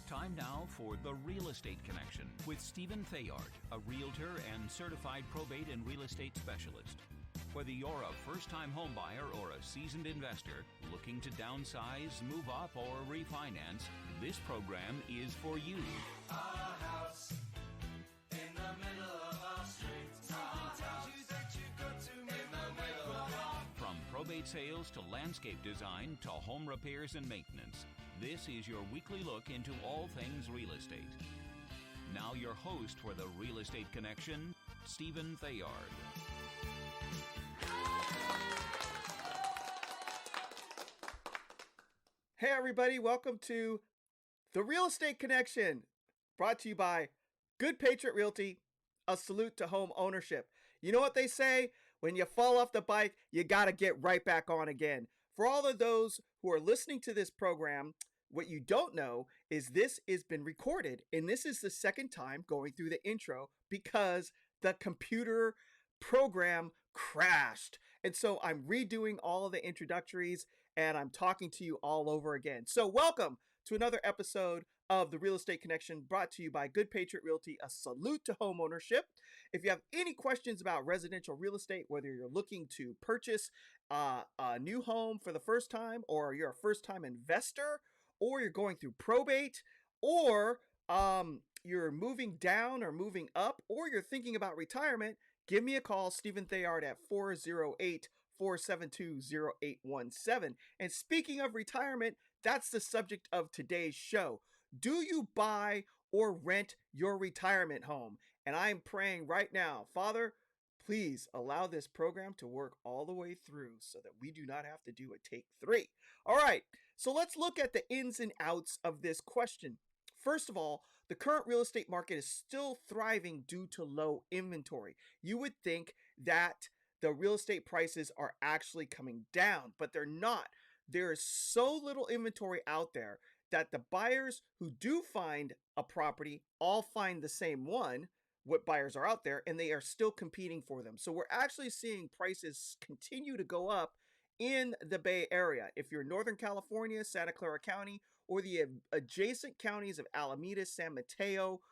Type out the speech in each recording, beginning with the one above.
Time now for The Real Estate Connection with Stephen Theard, a realtor and certified probate and real estate specialist. Whether you're a first-time homebuyer or a seasoned investor looking to downsize, move up, or refinance, this program is for you. A house in the middle of our street. A house that you go to in the middle of our... From probate sales to landscape design to home repairs and maintenance, this is your weekly look into all things real estate. Now your host for The Real Estate Connection, Stephen Theard. Hey everybody, welcome to The Real Estate Connection, brought to you by Good Patriot Realty, a salute to home ownership. You know what they say? When you fall off the bike, you gotta get right back on again. For all of those who are listening to this program, what you don't know is this has been recorded, and this is the second time going through the intro because the computer program crashed. And so I'm redoing all of the introductories and I'm talking to you all over again. So welcome to another episode of The Real Estate Connection, brought to you by Good Patriot Realty, a salute to home ownership. If you have any questions about residential real estate, whether you're looking to purchase a new home for the first time, or you're a first-time investor, or you're going through probate, or you're moving down or moving up, or you're thinking about retirement, give me a call, Stephen Theard, at 408-472-0817. And speaking of retirement, that's the subject of today's show. Do you buy or rent your retirement home? And I'm praying right now, Father, please allow this program to work all the way through so that we do not have to do a take 3. All right, so let's look at the ins and outs of this question. First of all, the current real estate market is still thriving due to low inventory. You would think that the real estate prices are actually coming down, but they're not. There is so little inventory out there that the buyers who do find a property all find the same one, what buyers are out there, and they are still competing for them. So we're actually seeing prices continue to go up in the Bay Area. If you're in Northern California, Santa Clara County, or the adjacent counties of Alameda, San Mateo,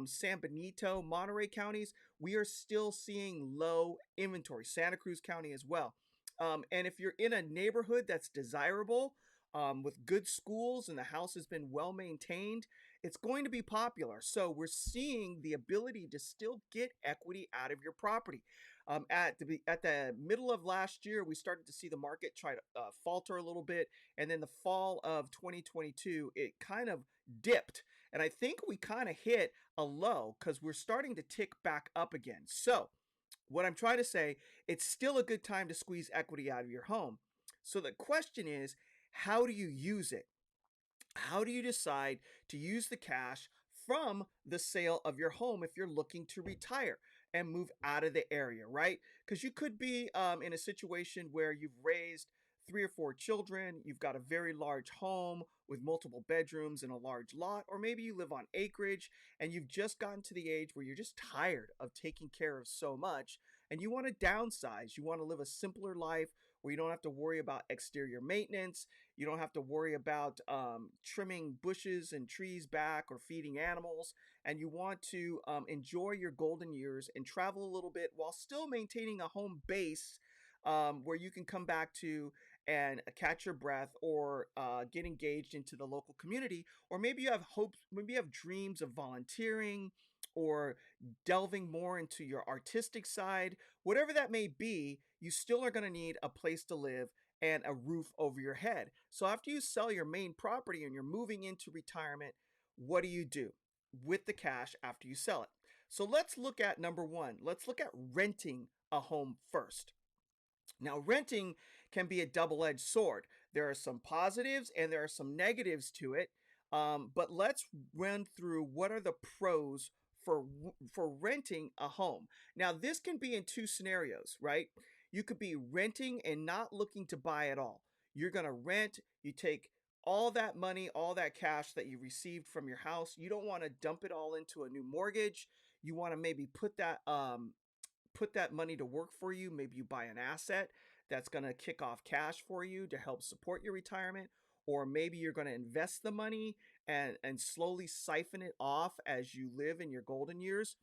San Benito, Monterey counties, we are still seeing low inventory. Santa Cruz County as well. And if you're in a neighborhood that's desirable, with good schools and the house has been well maintained, it's going to be popular. So we're seeing the ability to still get equity out of your property. At the middle of last year, we started to see the market try to falter a little bit. And then the fall of 2022, it kind of dipped. And I think we kind of hit a low because we're starting to tick back up again. So what I'm trying to say, it's still a good time to squeeze equity out of your home. So the question is, how do you use it? How do you decide to use the cash from the sale of your home if you're looking to retire and move out of the area, right? Because you could be in a situation where you've raised 3 or 4 children, you've got a very large home with multiple bedrooms and a large lot, or maybe you live on acreage and you've just gotten to the age where you're just tired of taking care of so much and you want to downsize. You want to live a simpler life where you don't have to worry about exterior maintenance. You don't have to worry about trimming bushes and trees back or feeding animals. And you want to enjoy your golden years and travel a little bit while still maintaining a home base where you can come back to and catch your breath, or get engaged into the local community. Or maybe you have hopes, maybe you have dreams of volunteering or delving more into your artistic side. Whatever that may be, you still are going to need a place to live and a roof over your head. So after you sell your main property and you're moving into retirement, what do you do with the cash after you sell it? So let's look at number 1. Let's look at renting a home first. Now, renting can be a double-edged sword. There are some positives and there are some negatives to it. But let's run through what are the pros for renting a home. Now, this can be in 2 scenarios, right? You could be renting and not looking to buy at all. You're going to rent, you take all that money, all that cash that you received from your house. You don't want to dump it all into a new mortgage. You want to maybe put that money to work for you. Maybe you buy an asset that's going to kick off cash for you to help support your retirement. or maybe you're going to invest the money and slowly siphon it off as you live in your golden years.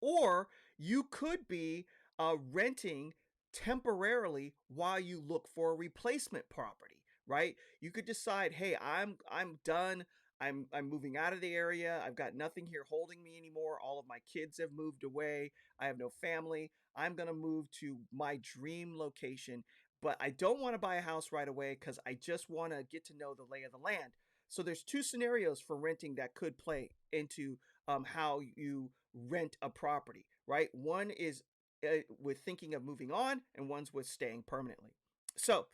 Or you could be renting temporarily while you look for a replacement property, right? You could decide, hey, I'm done. I'm moving out of the area. I've got nothing here holding me anymore. All of my kids have moved away. I have no family. I'm going to move to my dream location, but I don't want to buy a house right away because I just want to get to know the lay of the land. So there's two scenarios for renting that could play into how you rent a property, right? One is with thinking of moving on, and one's with staying permanently. So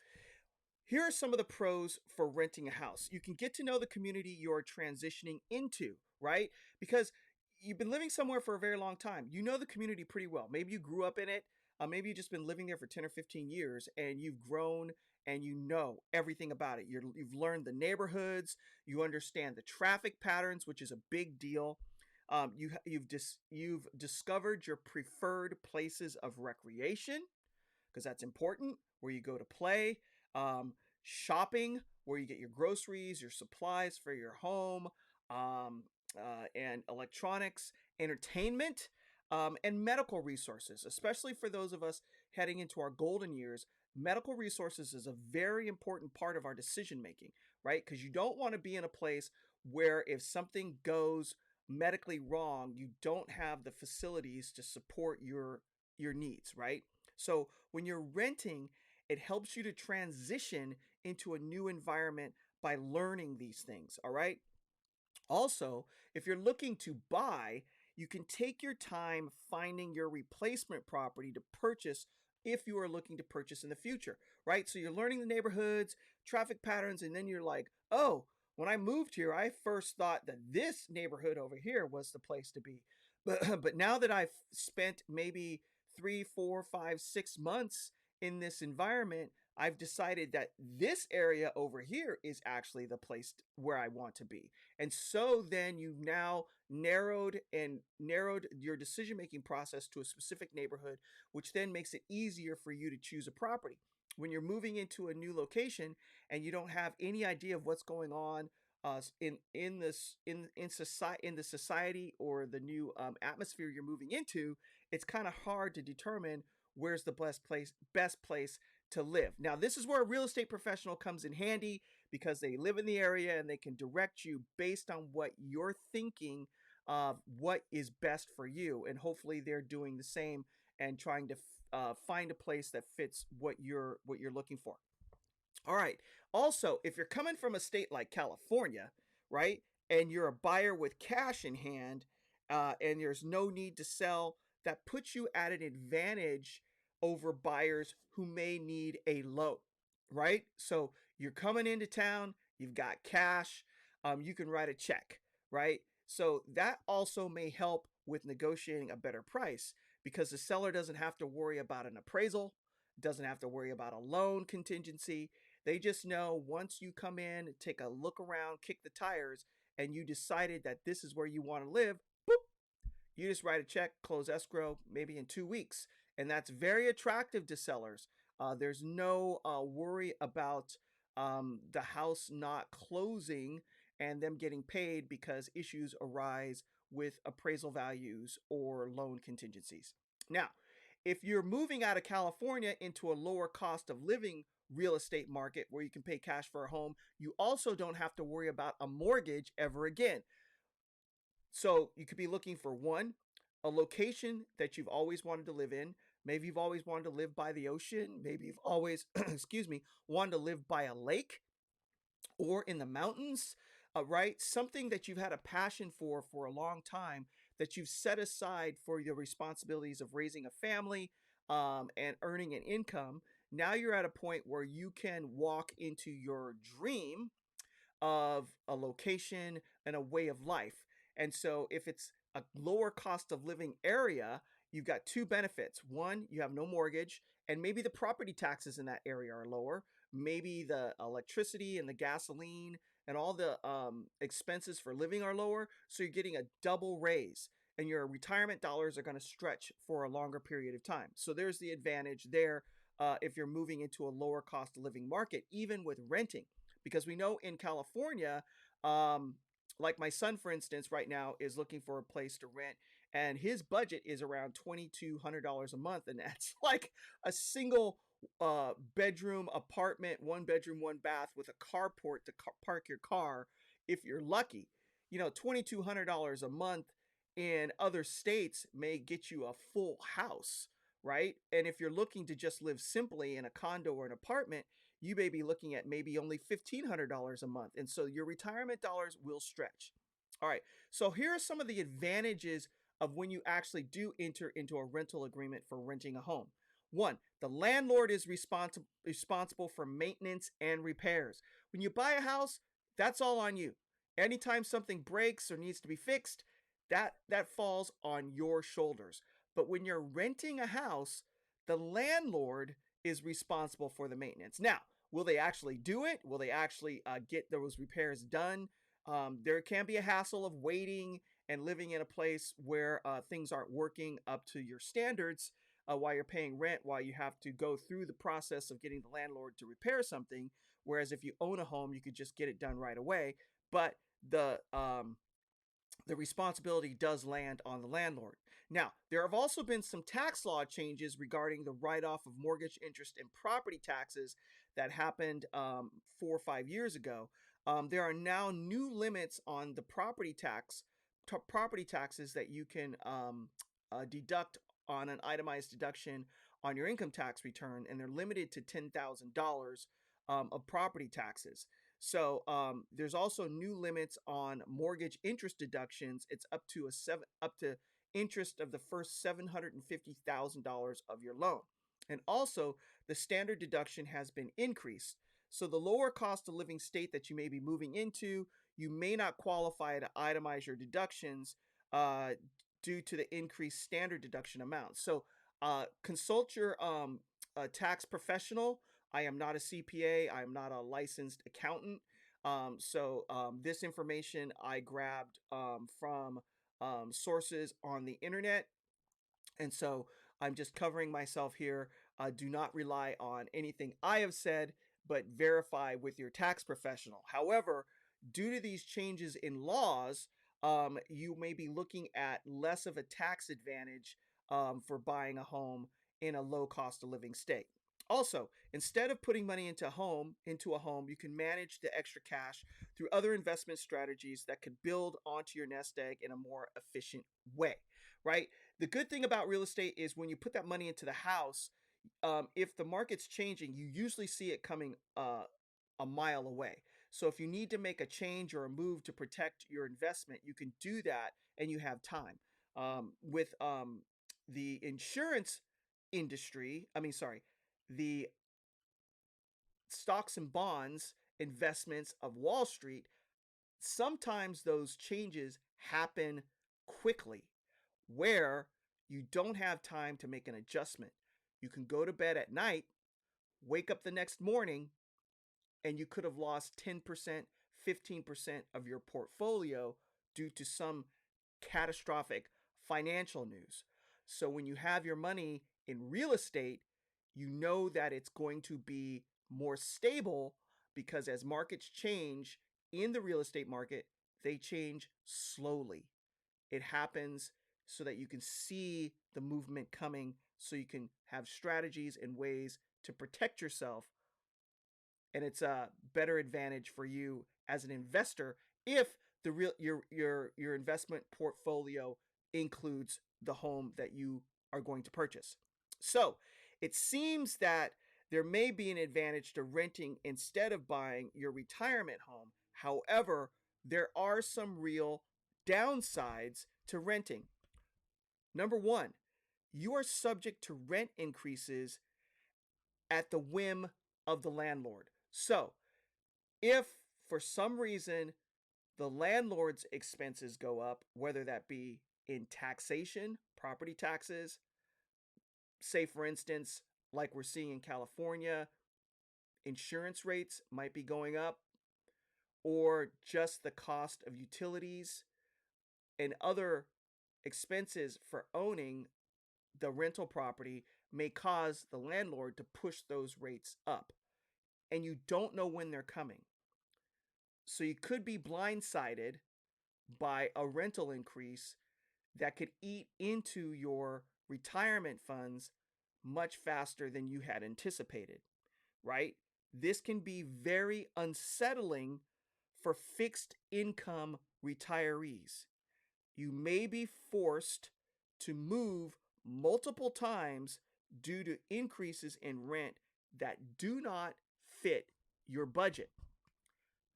here are some of the pros for renting a house. You can get to know the community you're transitioning into, right? Because you've been living somewhere for a very long time. You know the community pretty well. Maybe you grew up in it. Maybe you've just been living there for 10 or 15 years and you've grown and you know everything about it. You've learned the neighborhoods. You understand the traffic patterns, which is a big deal. You've discovered your preferred places of recreation, because that's important, where you go to play, shopping, where you get your groceries, your supplies for your home, and electronics, entertainment, and medical resources, especially for those of us heading into our golden years. Medical resources is a very important part of our decision making, right? Because you don't want to be in a place where if something goes medically wrong, you don't have the facilities to support your needs, right? So when you're renting, it helps you to transition into a new environment by learning these things, all right? Also, if you're looking to buy, you can take your time finding your replacement property to purchase if you are looking to purchase in the future, right? So you're learning the neighborhoods, traffic patterns, and then you're like, oh, when I moved here, I first thought that this neighborhood over here was the place to be. But now that I've spent maybe 3, 4, 5, 6 months in this environment, I've decided that this area over here is actually the place where I want to be. And so then you've now narrowed your decision-making process to a specific neighborhood, which then makes it easier for you to choose a property. When you're moving into a new location and you don't have any idea of what's going on in the society or the new atmosphere you're moving into, it's kind of hard to determine where's the best place to live. Now, this is where a real estate professional comes in handy, because they live in the area and they can direct you based on what you're thinking of what is best for you. And hopefully they're doing the same and trying to find a place that fits what you're looking for. All right. Also, if you're coming from a state like California, right, and you're a buyer with cash in hand, and there's no need to sell, that puts you at an advantage over buyers who may need a loan, right? So you're coming into town, you've got cash, you can write a check, right? So that also may help with negotiating a better price, because the seller doesn't have to worry about an appraisal, doesn't have to worry about a loan contingency. They just know once you come in, take a look around, kick the tires, and you decided that this is where you want to live, boop, you just write a check, close escrow, maybe in 2 weeks. And that's very attractive to sellers. There's no worry about the house not closing and them getting paid because issues arise with appraisal values or loan contingencies. Now, if you're moving out of California into a lower cost of living real estate market where you can pay cash for a home, you also don't have to worry about a mortgage ever again. So you could be looking for a location that you've always wanted to live in. Maybe you've always wanted to live by the ocean. Maybe you've always, wanted to live by a lake or in the mountains, right? Something that you've had a passion for a long time, that you've set aside for your responsibilities of raising a family and earning an income. Now you're at a point where you can walk into your dream of a location and a way of life. And so if it's a lower cost of living area, you've got two benefits. One, you have no mortgage, and maybe the property taxes in that area are lower. Maybe the electricity and the gasoline and all the expenses for living are lower. So you're getting a double raise, and your retirement dollars are going to stretch for a longer period of time. So there's the advantage there if you're moving into a lower cost of living market, even with renting, because we know in California, like my son, for instance, right now is looking for a place to rent, and his budget is around $2,200 a month, and that's like a single bedroom apartment, 1 bedroom, 1 bath with a carport to park your car if you're lucky. You know, $2,200 a month in other states may get you a full house, right? And if you're looking to just live simply in a condo or an apartment, you may be looking at maybe only $1,500 a month. And so your retirement dollars will stretch. All right. So here are some of the advantages of when you actually do enter into a rental agreement for renting a home. One, the landlord is responsible for maintenance and repairs. When you buy a house, that's all on you. Anytime something breaks or needs to be fixed, that falls on your shoulders. But when you're renting a house, the landlord is responsible for the maintenance. Now, will they actually do it? Will they actually get those repairs done? There can be a hassle of waiting and living in a place where things aren't working up to your standards while you're paying rent, while you have to go through the process of getting the landlord to repair something. Whereas if you own a home, you could just get it done right away. But the responsibility does land on the landlord. Now, there have also been some tax law changes regarding the write-off of mortgage interest and property taxes that happened 4 or 5 years ago. There are now new limits on the property taxes that you can deduct on an itemized deduction on your income tax return, and they're limited to $10,000 of property taxes. So there's also new limits on mortgage interest deductions. It's up to interest of the first $750,000 of your loan. And also the standard deduction has been increased. So the lower cost of living state that you may be moving into, you may not qualify to itemize your deductions due to the increased standard deduction amount. So consult your tax professional. I am not a CPA. I am not a licensed accountant. So this information I grabbed from sources on the internet. And so I'm just covering myself here. Do not rely on anything I have said, but verify with your tax professional. However, due to these changes in laws, you may be looking at less of a tax advantage for buying a home in a low cost of living state. Also, instead of putting money into a home, you can manage the extra cash through other investment strategies that could build onto your nest egg in a more efficient way, right? The good thing about real estate is when you put that money into the house, if the market's changing, you usually see it coming a mile away. So if you need to make a change or a move to protect your investment, you can do that and you have time. With the insurance industry, the stocks and bonds investments of Wall Street, sometimes those changes happen quickly where you don't have time to make an adjustment. You can go to bed at night, wake up the next morning, and you could have lost 10%, 15% of your portfolio due to some catastrophic financial news. So when you have your money in real estate, you know that it's going to be more stable because as markets change in the real estate market, they change slowly. It happens so that you can see the movement coming, so you can have strategies and ways to protect yourself. And it's a better advantage for you as an investor if your investment portfolio includes the home that you are going to purchase. So it seems that there may be an advantage to renting instead of buying your retirement home. However, there are some real downsides to renting. Number one, you are subject to rent increases at the whim of the landlord. So if for some reason the landlord's expenses go up, whether that be in taxation, property taxes, say for instance, like we're seeing in California, insurance rates might be going up, or just the cost of utilities and other expenses for owning the rental property may cause the landlord to push those rates up. And you don't know when they're coming. So you could be blindsided by a rental increase that could eat into your retirement funds much faster than you had anticipated, right? This can be very unsettling for fixed income retirees. You may be forced to move multiple times due to increases in rent that do not fit your budget.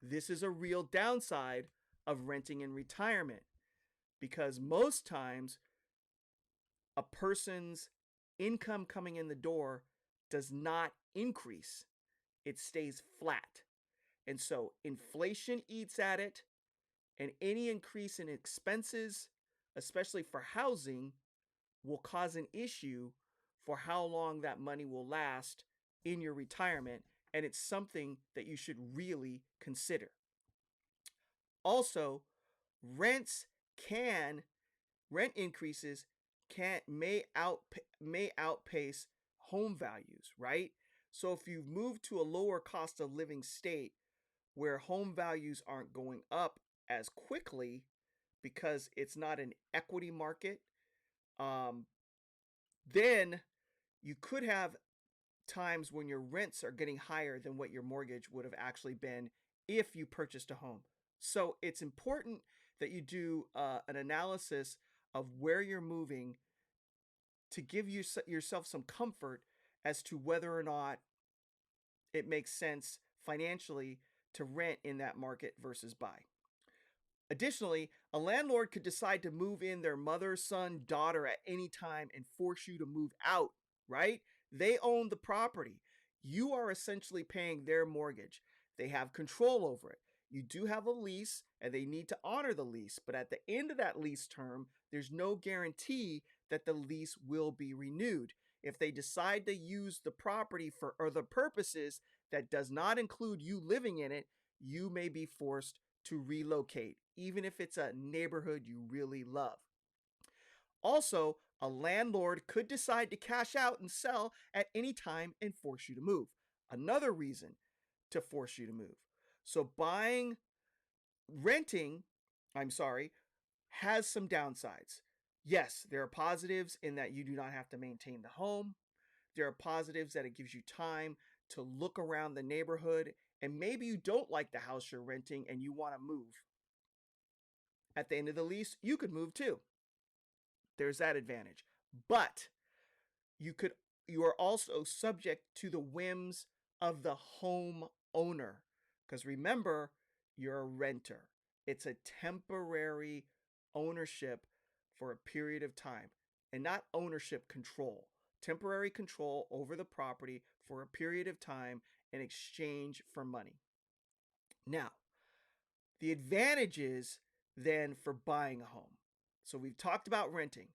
This is a real downside of renting in retirement because most times a person's income coming in the door does not increase, it stays flat. And so inflation eats at it, and any increase in expenses, especially for housing, will cause an issue for how long that money will last in your retirement. And it's something that you should really consider. Also, rents can rent increases can may outpace home values, right? So if you've moved to a lower cost of living state where home values aren't going up as quickly because it's not an equity market, um, then you could have times when your rents are getting higher than what your mortgage would have actually been if you purchased a home. So it's important that you do an analysis of where you're moving to give yourself some comfort as to whether or not it makes sense financially to rent in that market versus buy. Additionally, a landlord could decide to move in their mother, son, daughter at any time and force you to move out, right? They own the property. You are essentially paying their mortgage. They have control over it. You do have a lease and they need to honor the lease, but at the end of that lease term, there's no guarantee that the lease will be renewed. If they decide to use the property for other purposes that does not include you living in it, you may be forced to relocate, even if it's a neighborhood you really love. Also, a landlord could decide to cash out and sell at any time and force you to move. Another reason to force you to move. So renting, has some downsides. Yes, there are positives in that you do not have to maintain the home. There are positives that it gives you time to look around the neighborhood, and maybe you don't like the house you're renting and you want to move. At the end of the lease, you could move too. There's that advantage. But you are also subject to the whims of the home owner. Because remember, you're a renter. It's a temporary ownership for a period of time, and not ownership control. Temporary control over the property for a period of time in exchange for money. Now, the advantages then for buying a home. So we've talked about renting.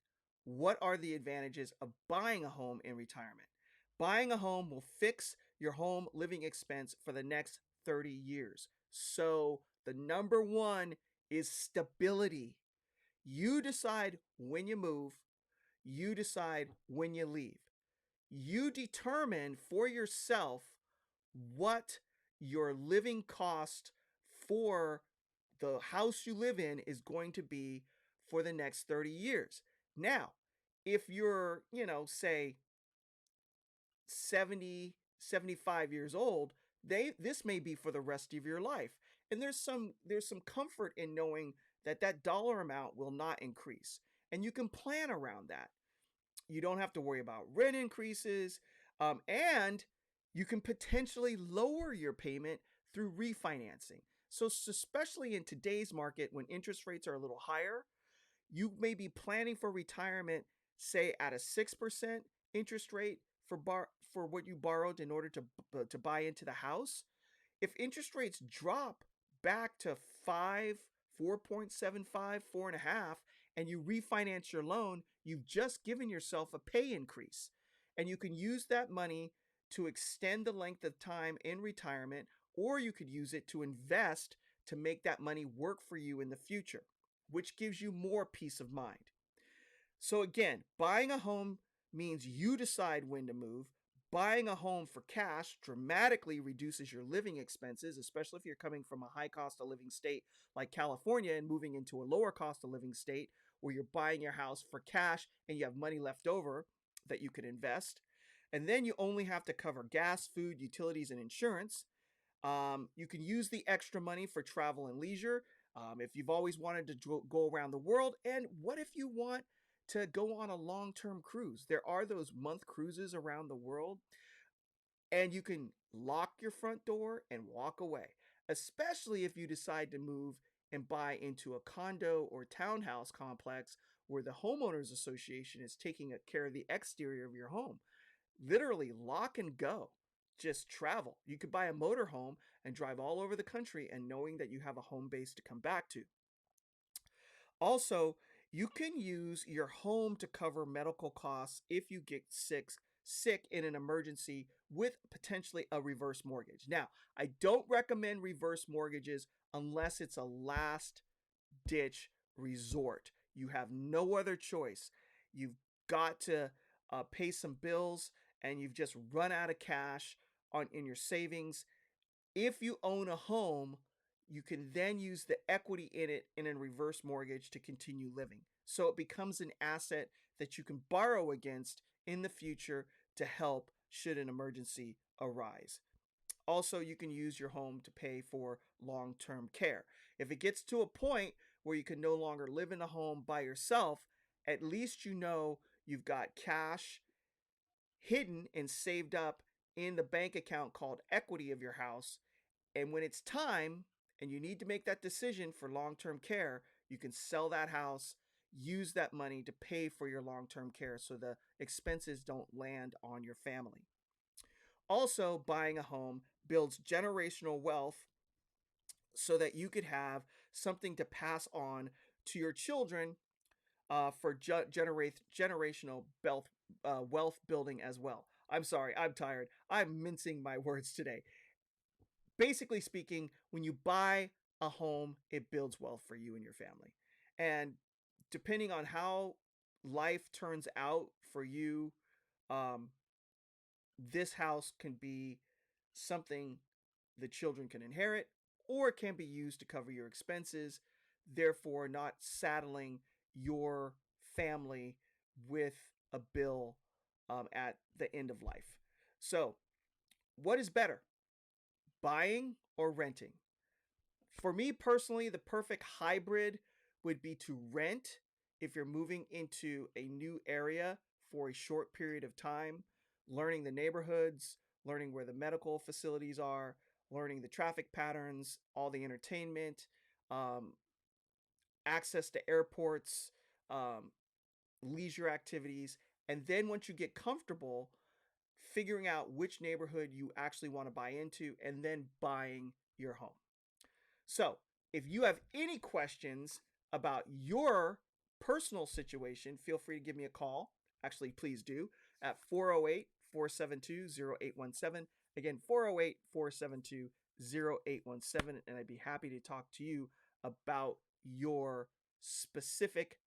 What are the advantages of buying a home in retirement? Buying a home will fix your home living expense for the next 30 years. So the number one is stability. You decide when you move, you decide when you leave. You determine for yourself what your living cost for the house you live in is going to be for the next 30 years. Now, if you're, say 70, 75 years old, this may be for the rest of your life. And there's some comfort in knowing that that dollar amount will not increase. And you can plan around that. You don't have to worry about rent increases, and you can potentially lower your payment through refinancing. So especially in today's market when interest rates are a little higher, you may be planning for retirement, say at a 6% interest rate for what you borrowed in order to buy into the house. If interest rates drop back to 5, 4.75, 4.5, and you refinance your loan, you've just given yourself a pay increase. And you can use that money to extend the length of time in retirement, or you could use it to invest to make that money work for you in the future, which gives you more peace of mind. So again, buying a home means you decide when to move. Buying a home for cash dramatically reduces your living expenses, especially if you're coming from a high cost of living state like California and moving into a lower cost of living state where you're buying your house for cash and you have money left over that you could invest. And then you only have to cover gas, food, utilities, and insurance. You can use the extra money for travel and leisure if you've always wanted to go around the world. And what if you want to go on a long-term cruise? There are those month cruises around the world, and you can lock your front door and walk away, especially if you decide to move and buy into a condo or townhouse complex where the homeowners association is taking care of the exterior of your home. Literally lock and go. Just travel. You could buy a motorhome and drive all over the country and knowing that you have a home base to come back to. Also, you can use your home to cover medical costs if you get sick in an emergency with potentially a reverse mortgage. Now, I don't recommend reverse mortgages unless it's a last ditch resort. You have no other choice. You've got to pay some bills and you've just run out of cash in your savings. If you own a home, you can then use the equity in it in a reverse mortgage to continue living. So it becomes an asset that you can borrow against in the future to help should an emergency arise. Also, you can use your home to pay for long-term care. If it gets to a point where you can no longer live in a home by yourself, at least you know you've got cash hidden and saved up in the bank account called equity of your house. And when it's time and you need to make that decision for long-term care, you can sell that house, use that money to pay for your long-term care so the expenses don't land on your family. Also, buying a home builds generational wealth so that you could have something to pass on to your children for generational wealth building as well. I'm sorry, I'm tired. I'm mincing my words today. Basically speaking, when you buy a home, it builds wealth for you and your family. And depending on how life turns out for you, um, this house can be something the children can inherit, or it can be used to cover your expenses, therefore not saddling your family with a bill at the end of life. So, what is better, buying or renting? For me personally, the perfect hybrid would be to rent if you're moving into a new area for a short period of time, learning the neighborhoods, learning where the medical facilities are, learning the traffic patterns, all the entertainment, um, access to airports, um, leisure activities. And then once you get comfortable, figuring out which neighborhood you actually want to buy into and then buying your home. So, if you have any questions about your personal situation, feel free to give me a call. Actually, please do at 408-472-0817. Again, 408-472-0817. And I'd be happy to talk to you about your specific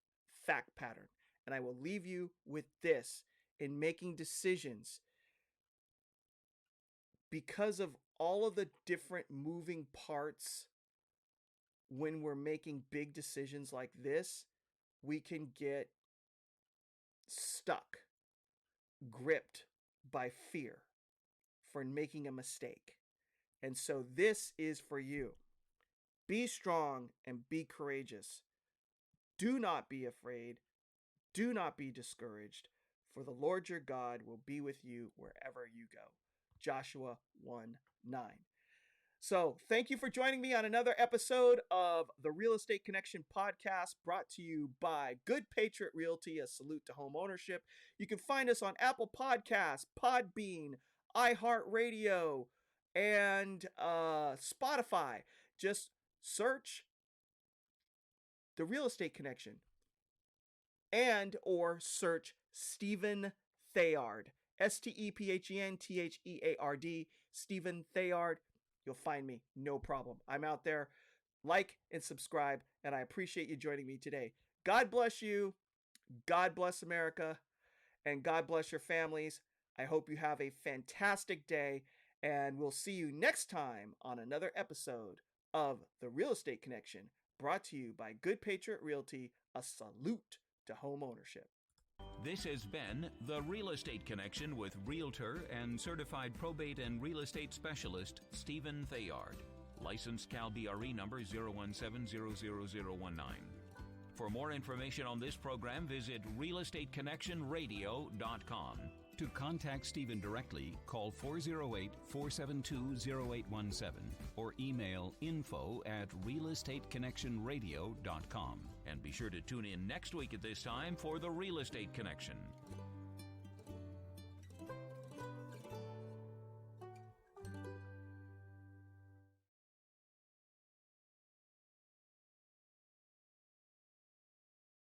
fact pattern. And I will leave you with this: in making decisions, because of all of the different moving parts when we're making big decisions like this, we can get stuck, gripped by fear for making a mistake. And so this is for you. Be strong and be courageous. Do not be afraid. Do not be discouraged, for the Lord your God will be with you wherever you go. Joshua 1:9. So thank you for joining me on another episode of the Real Estate Connection podcast, brought to you by Good Patriot Realty, a salute to home ownership. You can find us on Apple Podcasts, Podbean, iHeartRadio, and Spotify. Just search the Real Estate Connection and or search Stephen Theard, StephenTheard, Stephen Theard. You'll find me, no problem. I'm out there. Like and subscribe, and I appreciate you joining me today. God bless you. God bless America, and God bless your families. I hope you have a fantastic day, and we'll see you next time on another episode of The Real Estate Connection, brought to you by Good Patriot Realty, a salute to home ownership. This has been The Real Estate Connection with Realtor and Certified Probate and Real Estate Specialist Stephen Theard. Licensed Cal BRE number 017000019. For more information on this program, visit realestateconnectionradio.com. To contact Stephen directly, call 408-472-0817 or email info@realestateconnectionradio.com. And be sure to tune in next week at this time for The Real Estate Connection.